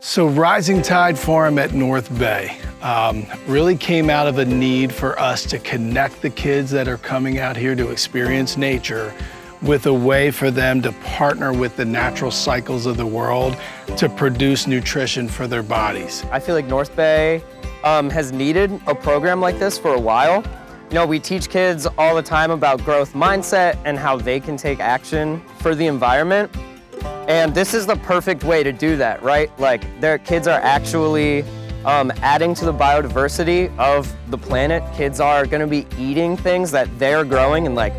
So Rising Tide Farm at North Bay really came out of a need for us to connect the kids that are coming out here to experience nature with a way for them to partner with the natural cycles of the world to produce nutrition for their bodies. I feel like North Bay has needed a program like this for a while. You know, we teach kids all the time about growth mindset and how they can take action for the environment. And this is the perfect way to do that, right? Like, their kids are actually adding to the biodiversity of the planet. Kids are gonna be eating things that they're growing and like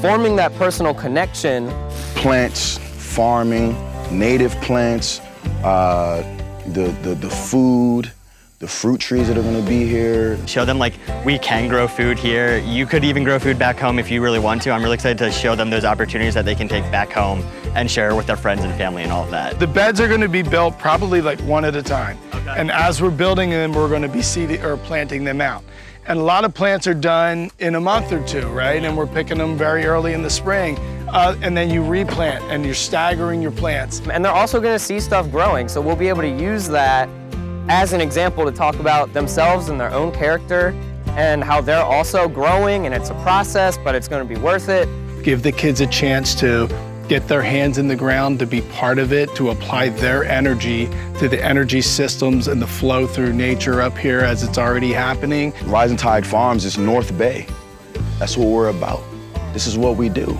forming that personal connection. Plants, farming, native plants, the food, the fruit trees that are gonna be here. Show them like we can grow food here. You could even grow food back home if you really want to. I'm really excited to show them those opportunities that they can take back home and share with their friends and family and all of that. The beds are gonna be built probably like one at a time. Okay. And as we're building them, we're gonna be seeding or planting them out. And a lot of plants are done in a month or two, right? And we're picking them very early in the spring. And then you replant and you're staggering your plants. And they're also gonna see stuff growing, so we'll be able to use that as an example to talk about themselves and their own character and how they're also growing, and it's a process, but it's gonna be worth it. Give the kids a chance to get their hands in the ground, to be part of it, to apply their energy to the energy systems and the flow through nature up here as it's already happening. Rising Tide Farms is North Bay. That's what we're about. This is what we do.